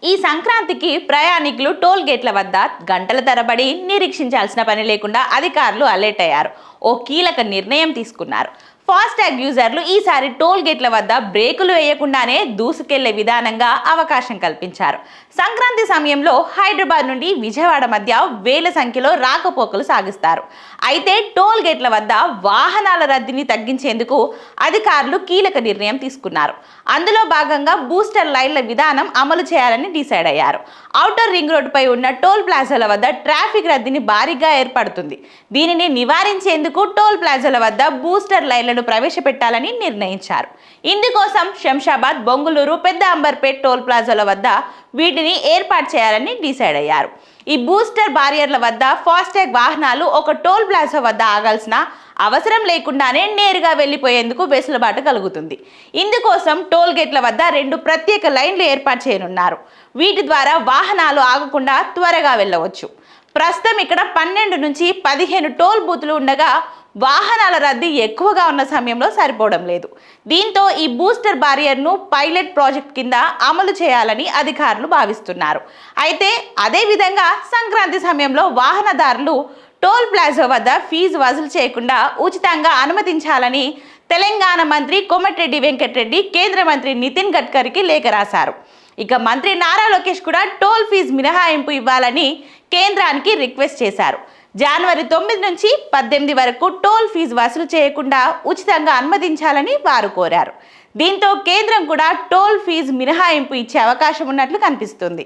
ఈ సంక్రాంతికి ప్రయాణికులు టోల్ గేట్ల వద్ద గంటల తరబడి నిరీక్షించాల్సిన పని లేకుండా అధికారులు అలర్ట్ అయ్యారు. ఓ కీలక నిర్ణయం తీసుకున్నారు. ఫాస్టాగ్ యూజర్లు ఈసారి టోల్ గేట్ల వద్ద బ్రేకులు వేయకుండానే దూసుకెళ్లే విధానంగా అవకాశం కల్పించారు. సంక్రాంతి సమయంలో హైదరాబాద్ నుండి విజయవాడ మధ్య వేల సంఖ్యలో రాకపోకలు సాగిస్తారు. అయితే టోల్ గేట్ల వద్ద వాహనాల రద్దీని తగ్గించేందుకు అధికారులు కీలక నిర్ణయం తీసుకున్నారు. అందులో భాగంగా బూస్టర్ లైన్ల విధానం అమలు చేయాలని డిసైడ్ అయ్యారు. ఔటర్ రింగ్ రోడ్డుపై ఉన్న టోల్ ప్లాజాల వద్ద ట్రాఫిక్ రద్దీని భారీగా ఏర్పడుతుంది. దీనిని నివారించేందుకు టోల్ ప్లాజాల వద్ద బూస్టర్ లైన్లను ప్రవేశపెట్టాలని నిర్ణయించారు. ఇందుకోసం శంషాబాద్, బొంగుళూరు, పెద్ద అంబర్పేట్ టోల్ ప్లాజాల వద్ద వీటిని ఏర్పాటు చేయాలని డిసైడ్ అయ్యారు. ఈ బూస్టర్ బారియర్ల వద్ద ఫాస్టాగ్ వాహనాలు ఒక టోల్ ప్లాజా వద్ద ఆగాల్సిన అవసరం లేకుండానే నేరుగా వెళ్లిపోయేందుకు వెసులుబాటు కలుగుతుంది. ఇందుకోసం టోల్ గేట్ల వద్ద 2 ప్రత్యేక లైన్లు ఏర్పాటు చేయనున్నారు. వీటి ద్వారా వాహనాలు ఆగకుండా త్వరగా వెళ్ళవచ్చు. ప్రస్తుతం ఇక్కడ 12 నుంచి 15 టోల్ బూతులు ఉండగా వాహనాల రద్దీ ఎక్కువగా ఉన్న సమయంలో సరిపోవడం లేదు. దీంతో ఈ బూస్టర్ బారియర్ను పైలట్ ప్రాజెక్ట్ కింద అమలు చేయాలని అధికారులు భావిస్తున్నారు. అయితే అదేవిధంగా సంక్రాంతి సమయంలో వాహనదారులు టోల్ ప్లాజా వద్ద ఫీజు వసూలు చేయకుండా ఉచితంగా అనుమతించాలని తెలంగాణ మంత్రి కోమటిరెడ్డి వెంకటరెడ్డి కేంద్ర మంత్రి నితిన్ గడ్కరీకి లేఖ రాశారు. ఇక మంత్రి నారా లోకేష్ కూడా టోల్ ఫీజు మినహాయింపు ఇవ్వాలని కేంద్రానికి రిక్వెస్ట్ చేశారు. జనవరి 9 నుంచి 18 వరకు టోల్ ఫీజు వసూలు చేయకుండా ఉచితంగా అనుమతించాలని వారు కోరారు. దీంతో కేంద్రం కూడా టోల్ ఫీజు మినహాయింపు ఇచ్చే అవకాశం ఉన్నట్లు కనిపిస్తుంది.